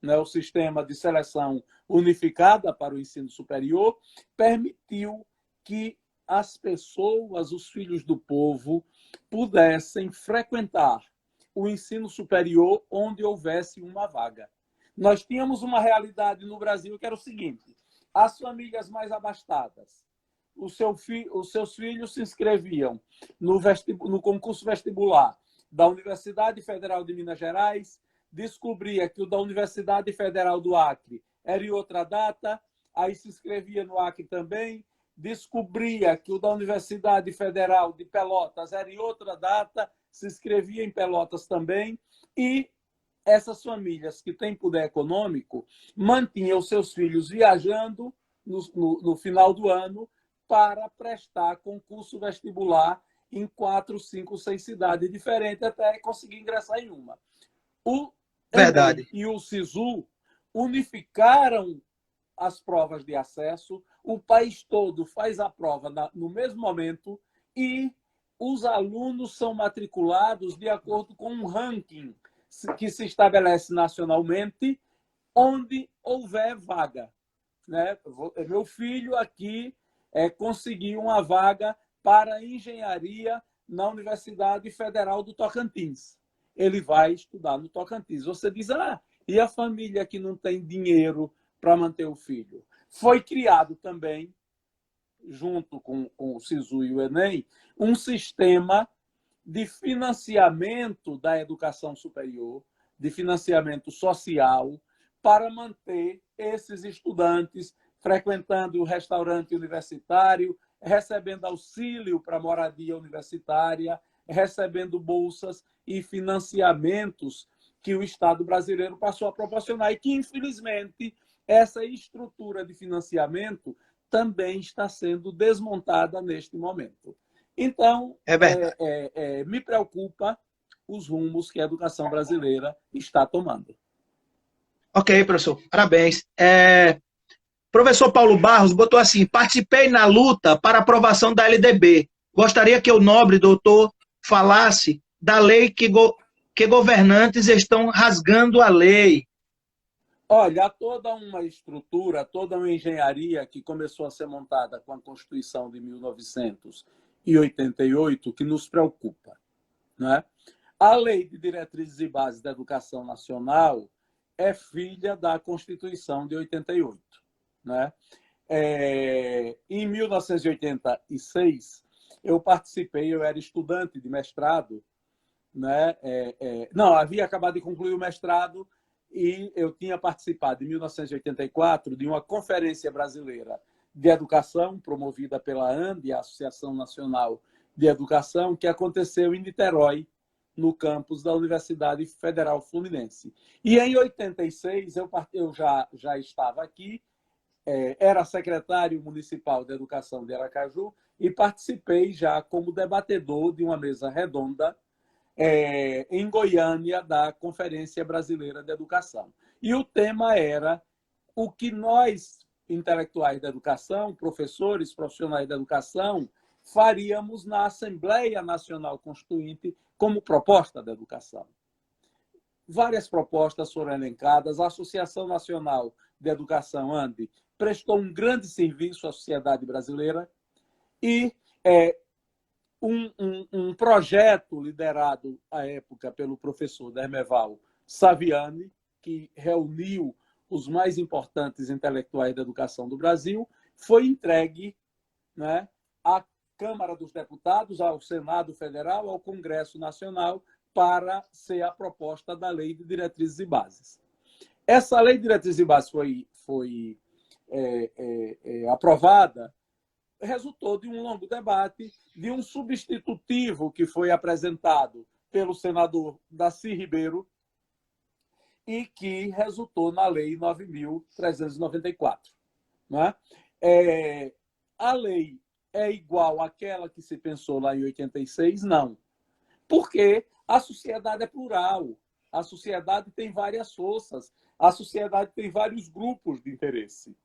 né, o Sistema de Seleção Unificada para o Ensino Superior, permitiu que as pessoas, os filhos do povo, pudessem frequentar o ensino superior onde houvesse uma vaga. Nós tínhamos uma realidade no Brasil que era o seguinte: as famílias mais abastadas, os seus filhos se inscreviam no concurso vestibular da Universidade Federal de Minas Gerais, descobria que o da Universidade Federal do Acre era em outra data, aí se inscrevia no Acre também, descobria que o da Universidade Federal de Pelotas era em outra data, se inscrevia em Pelotas também, e essas famílias que têm poder econômico mantinham seus filhos viajando no final do ano para prestar concurso vestibular em 4, 5, 6 cidades diferentes até conseguir ingressar em uma. O Enem e o SISU unificaram as provas de acesso, o país todo faz a prova no mesmo momento e os alunos são matriculados de acordo com um ranking que se estabelece nacionalmente, onde houver vaga. Né? Meu filho aqui conseguiu uma vaga para engenharia na Universidade Federal do Tocantins. Ele vai estudar no Tocantins. Você diz, e a família que não tem dinheiro para manter o filho? Foi criado também, junto com o SISU e o Enem, um sistema de financiamento da educação superior, de financiamento social, para manter esses estudantes frequentando o restaurante universitário, recebendo auxílio para moradia universitária, recebendo bolsas e financiamentos que o Estado brasileiro passou a proporcionar e que, infelizmente, essa estrutura de financiamento também está sendo desmontada neste momento. Então, me preocupa os rumos que a educação brasileira está tomando. Ok, professor. Parabéns. Professor Paulo Barros botou assim: participei na luta para aprovação da LDB. Gostaria que o nobre doutor falasse da lei que governantes estão rasgando a lei. Olha, há toda uma estrutura, toda uma engenharia que começou a ser montada com a Constituição de 1988 que nos preocupa. Né? A Lei de Diretrizes e Bases da Educação Nacional é filha da Constituição de 88. Né? Em 1986, eu participei, eu era estudante de mestrado, né? Não, havia acabado de concluir o mestrado e eu tinha participado, em 1984, de uma Conferência Brasileira de Educação, promovida pela ANDE, a Associação Nacional de Educação, que aconteceu em Niterói, no campus da Universidade Federal Fluminense. E em 86, eu já estava aqui, era secretário municipal de Educação de Aracaju e participei já como debatedor de uma mesa redonda em Goiânia, da Conferência Brasileira de Educação. E o tema era o que nós, intelectuais da educação, professores, profissionais da educação, faríamos na Assembleia Nacional Constituinte como proposta da educação. Várias propostas foram elencadas. A Associação Nacional de Educação, ANDE, prestou um grande serviço à sociedade brasileira e um projeto liderado, à época, pelo professor Dermeval Saviani, que reuniu os mais importantes intelectuais da educação do Brasil, foi entregue, né, à Câmara dos Deputados, ao Senado Federal, ao Congresso Nacional, para ser a proposta da Lei de Diretrizes e Bases. Essa Lei de Diretrizes e Bases foi aprovada, resultou de um longo debate, de um substitutivo que foi apresentado pelo senador Darcy Ribeiro e que resultou na Lei 9.394. Não é? A lei é igual àquela que se pensou lá em 86? Não. Porque a sociedade é plural, a sociedade tem várias forças, a sociedade tem vários grupos de interesse.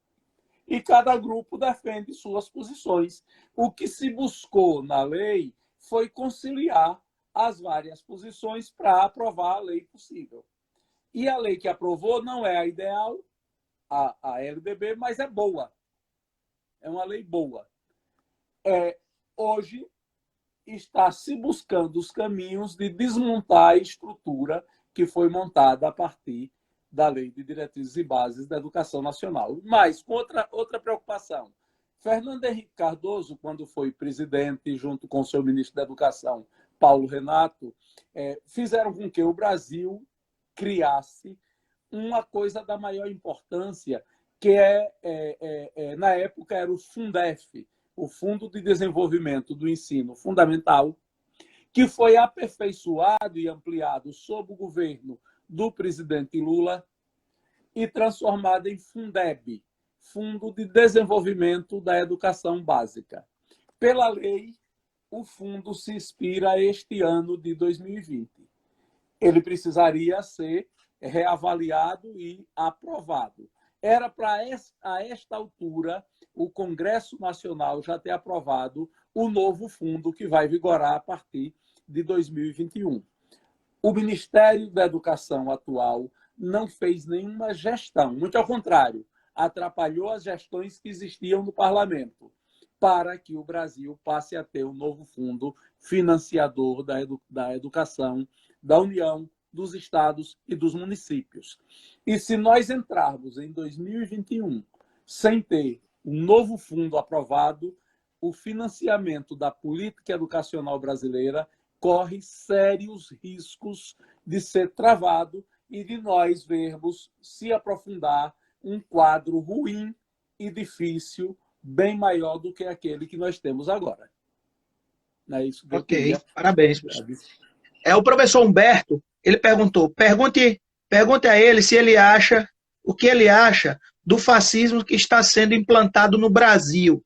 E cada grupo defende suas posições. O que se buscou na lei foi conciliar as várias posições para aprovar a lei possível. E a lei que aprovou não é a ideal, a LDB, mas é boa. É uma lei boa. Hoje está se buscando os caminhos de desmontar a estrutura que foi montada a partir da Lei de Diretrizes e Bases da Educação Nacional. Mas, com outra preocupação, Fernando Henrique Cardoso, quando foi presidente, junto com o seu ministro da Educação, Paulo Renato, fizeram com que o Brasil criasse uma coisa da maior importância, que na época era o Fundef, o Fundo de Desenvolvimento do Ensino Fundamental, que foi aperfeiçoado e ampliado sob o governo do presidente Lula e transformado em Fundeb, Fundo de Desenvolvimento da Educação Básica. Pela lei, o fundo se expira este ano de 2020. Ele precisaria ser reavaliado e aprovado. Era para, a esta altura, o Congresso Nacional já ter aprovado o novo fundo que vai vigorar a partir de 2021. O Ministério da Educação atual não fez nenhuma gestão, muito ao contrário, atrapalhou as gestões que existiam no parlamento, para que o Brasil passe a ter um novo fundo financiador da educação da União, dos estados e dos municípios. E se nós entrarmos em 2021 sem ter um novo fundo aprovado, o financiamento da política educacional brasileira corre sérios riscos de ser travado e de nós vermos se aprofundar um quadro ruim e difícil, bem maior do que aquele que nós temos agora. Não é isso que eu queria. Parabéns, professor. O professor Humberto, ele perguntou, pergunte a ele se ele acha, o que ele acha do fascismo que está sendo implantado no Brasil.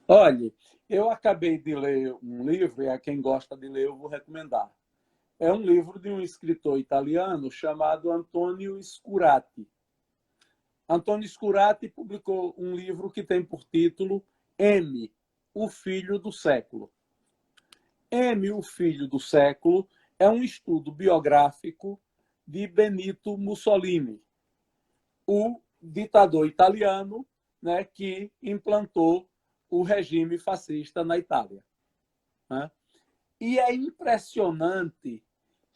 Olha, eu acabei de ler um livro, e a quem gosta de ler eu vou recomendar. É um livro de um escritor italiano chamado Antonio Scurati. Antonio Scurati publicou um livro que tem por título M, o Filho do Século. M, o Filho do Século, é um estudo biográfico de Benito Mussolini, o ditador italiano, né, que implantou o regime fascista na Itália. Né? E é impressionante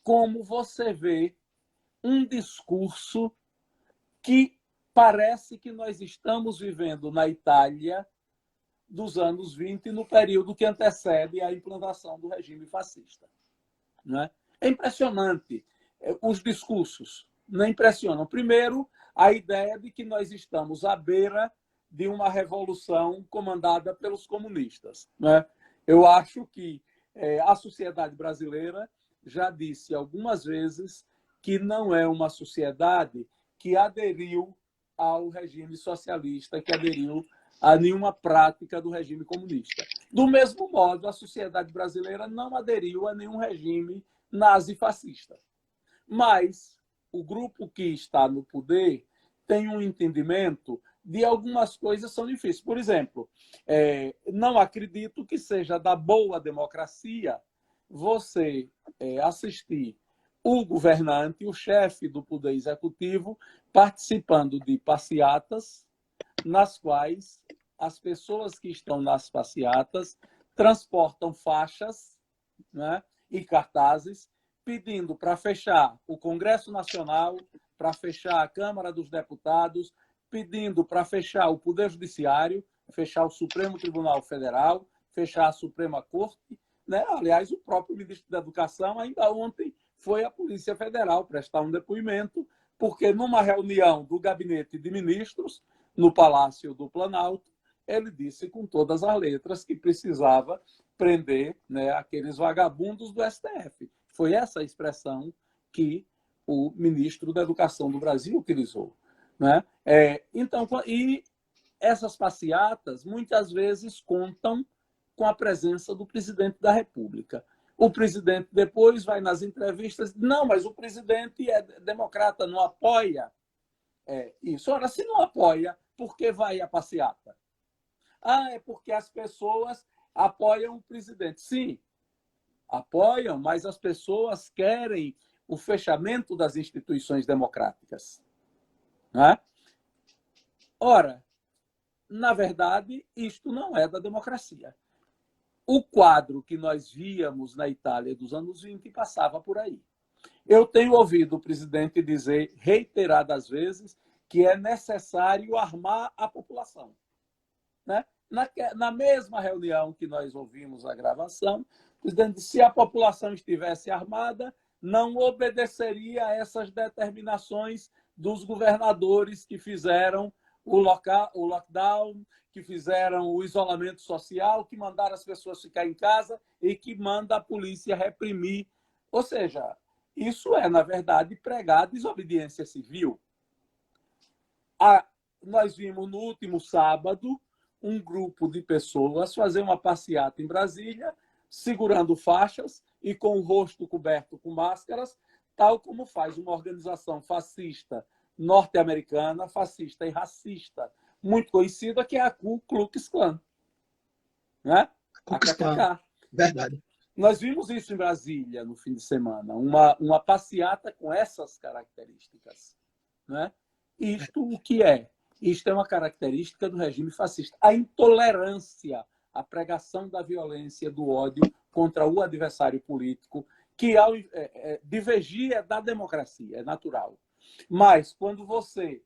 como você vê um discurso que parece que nós estamos vivendo na Itália dos anos 20, no período que antecede a implantação do regime fascista. Né? É impressionante os discursos. não impressionam. Primeiro, a ideia de que nós estamos à beira de uma revolução comandada pelos comunistas, né? Eu acho que a sociedade brasileira já disse algumas vezes que não é uma sociedade que aderiu ao regime socialista, que aderiu a nenhuma prática do regime comunista. Do mesmo modo, a sociedade brasileira não aderiu a nenhum regime nazifascista. Mas o grupo que está no poder tem um entendimento de algumas coisas que são difíceis. Por exemplo, não acredito que seja da boa democracia você assistir o governante, o chefe do Poder Executivo, participando de passeatas nas quais as pessoas que estão nas passeatas transportam faixas, né, e cartazes pedindo para fechar o Congresso Nacional, para fechar a Câmara dos Deputados, pedindo para fechar o Poder Judiciário, fechar o Supremo Tribunal Federal, fechar a Suprema Corte, né? Aliás, o próprio ministro da Educação, ainda ontem, foi à Polícia Federal prestar um depoimento, porque numa reunião do Gabinete de Ministros, no Palácio do Planalto, ele disse com todas as letras que precisava prender, né, aqueles vagabundos do STF. Foi essa a expressão que o ministro da Educação do Brasil utilizou, né? Então, e essas passeatas muitas vezes contam com a presença do presidente da República. O presidente depois vai nas entrevistas, não, mas o presidente é democrata, não apoia isso. Ora, se não apoia, por que vai à passeata? Ah, é porque as pessoas apoiam o presidente. Sim, apoiam, mas as pessoas querem o fechamento das instituições democráticas, né? Ora, na verdade, isto não é da democracia. O quadro que nós víamos na Itália dos anos 20 passava por aí. Eu tenho ouvido o presidente dizer reiteradas vezes que é necessário armar a população, né? Na mesma reunião que nós ouvimos a gravação, o presidente disse: se a população estivesse armada, não obedeceria a essas determinações dos governadores que fizeram o lockdown, que fizeram o isolamento social, que mandaram as pessoas ficar em casa e que manda a polícia reprimir. Ou seja, isso é, na verdade, pregar a desobediência civil. Nós vimos no último sábado um grupo de pessoas fazer uma passeata em Brasília, segurando faixas e com o rosto coberto com máscaras, tal como faz uma organização fascista norte-americana, fascista e racista, muito conhecida, que é a Ku Klux Klan, né? Ku Klux Klan. Verdade. Nós vimos isso em Brasília no fim de semana, uma passeata com essas características, né? Isto o que é? Isto é uma característica do regime fascista. A intolerância, a pregação da violência, do ódio contra o adversário político, que divergia da democracia, é natural. Mas quando você,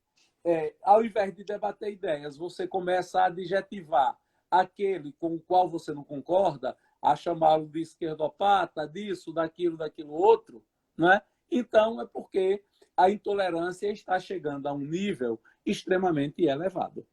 ao invés de debater ideias, você começa a adjetivar aquele com o qual você não concorda, a chamá-lo de esquerdopata, disso, daquilo outro, né? Então é porque a intolerância está chegando a um nível extremamente elevado,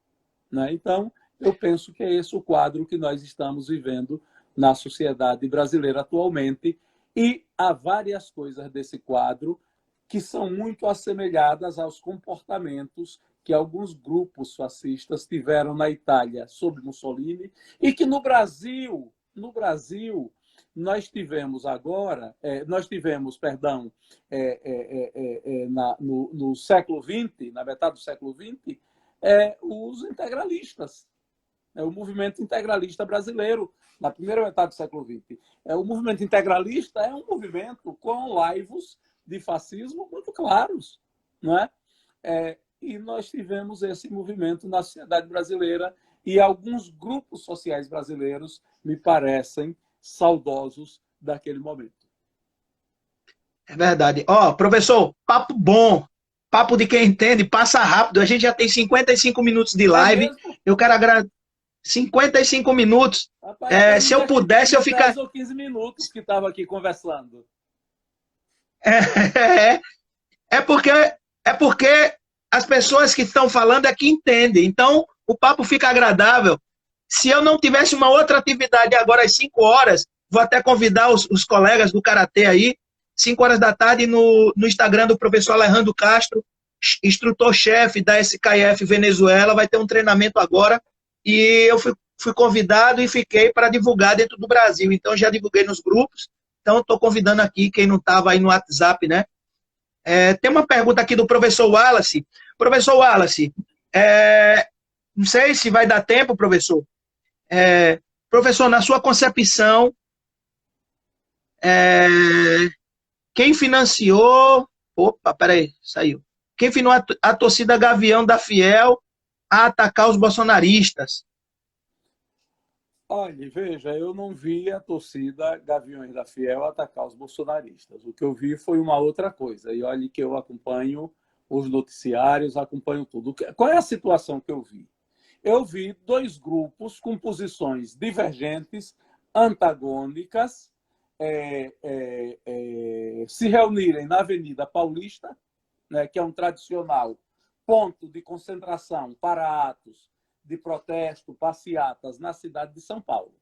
né? Então, eu penso que é esse o quadro que nós estamos vivendo na sociedade brasileira atualmente, e há várias coisas desse quadro que são muito assemelhadas aos comportamentos que alguns grupos fascistas tiveram na Itália sob Mussolini, e que no Brasil nós tivemos agora, no século XX, na metade do século XX, os integralistas. O movimento integralista brasileiro, na primeira metade do século XX. O movimento integralista é um movimento com laivos de fascismo muito claros, não é? E nós tivemos esse movimento na sociedade brasileira, e alguns grupos sociais brasileiros me parecem saudosos daquele momento. É verdade. Professor, papo bom. Papo de quem entende, passa rápido. A gente já tem 55 minutos de live. Eu quero agradecer. 55 minutos. Rapaz, se eu pudesse, eu ficar... 10 ou 15 minutos que estava aqui conversando. É porque É porque as pessoas que estão falando é que entendem. Então, o papo fica agradável. Se eu não tivesse uma outra atividade agora às 5 horas, vou até convidar os colegas do Karatê aí, 5 horas da tarde no Instagram do professor Alejandro Castro, instrutor-chefe da SKF Venezuela, vai ter um treinamento agora, e eu fui convidado e fiquei para divulgar dentro do Brasil. Então, já divulguei nos grupos, então estou convidando aqui quem não estava aí no WhatsApp, né? Tem uma pergunta aqui do professor Wallace. Professor Wallace, não sei se vai dar tempo, professor. Professor, na sua concepção, quem financiou... Opa, peraí, saiu. Quem financiou a torcida Gavião da Fiel a atacar os bolsonaristas? Olha, veja, eu não vi a torcida Gaviões da Fiel atacar os bolsonaristas. O que eu vi foi uma outra coisa. E olha que eu acompanho os noticiários, acompanho tudo. Qual é a situação que eu vi? Eu vi dois grupos com posições divergentes, antagônicas, se reunirem na Avenida Paulista, né, que é um tradicional ponto de concentração para atos de protesto, passeatas na cidade de São Paulo.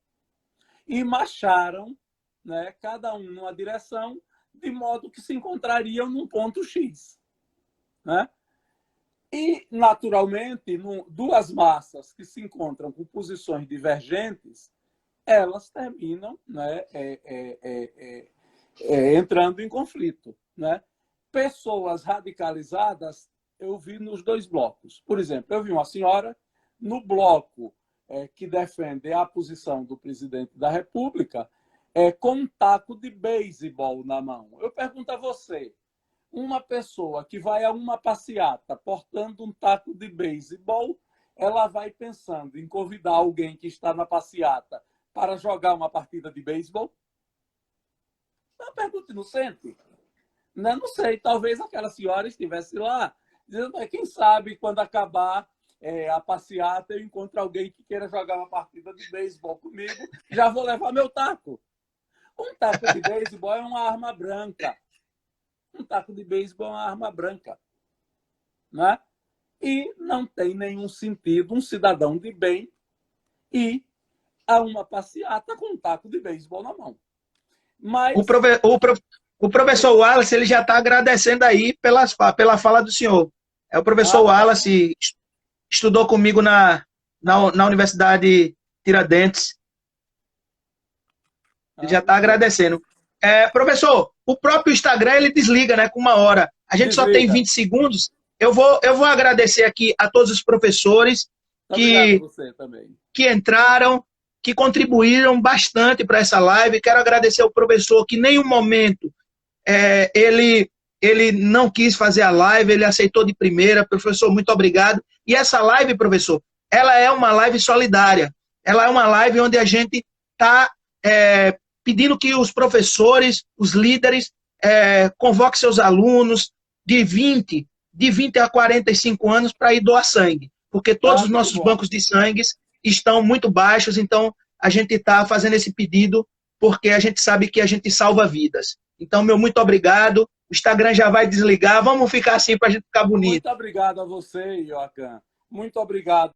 E marcharam, né, cada um numa direção, de modo que se encontrariam num ponto X. Né? E, naturalmente, duas massas que se encontram com posições divergentes, elas terminam, né, entrando em conflito. Né? Pessoas radicalizadas eu vi nos dois blocos. Por exemplo, eu vi uma senhora no bloco que defende a posição do presidente da República com um taco de beisebol na mão. Eu pergunto a você, uma pessoa que vai a uma passeata portando um taco de beisebol, ela vai pensando em convidar alguém que está na passeata para jogar uma partida de beisebol? É uma pergunta inocente. Não sei, talvez aquela senhora estivesse lá dizendo, quem sabe quando acabar a passeata eu encontro alguém que queira jogar uma partida de beisebol comigo, já vou levar meu taco. Um taco de beisebol é uma arma branca. Um taco de beisebol é uma arma branca. Né? E não tem nenhum sentido um cidadão de bem ir a uma passeata com um taco de beisebol na mão. Mas... O professor Wallace ele já está agradecendo aí pela fala do senhor. O professor Wallace estudou comigo na Universidade Tiradentes. Ele já está agradecendo. Professor, o próprio Instagram ele desliga, né, com 1 hora. A gente só tem 20 segundos. Eu vou agradecer aqui a todos os professores que entraram, que contribuíram bastante para essa live. Quero agradecer ao professor que em nenhum momento ele não quis fazer a live, ele aceitou de primeira. Professor, muito obrigado. E essa live, professor, ela é uma live solidária. Ela é uma live onde a gente está pedindo que os professores, os líderes, convoquem seus alunos de 20 a 45 anos para ir doar sangue. Porque todos os nossos bancos de sangue estão muito baixos, então a gente está fazendo esse pedido porque a gente sabe que a gente salva vidas. Então, meu muito obrigado. O Instagram já vai desligar. Vamos ficar assim para a gente ficar bonito. Muito obrigado a você, Joaquim. Muito obrigado.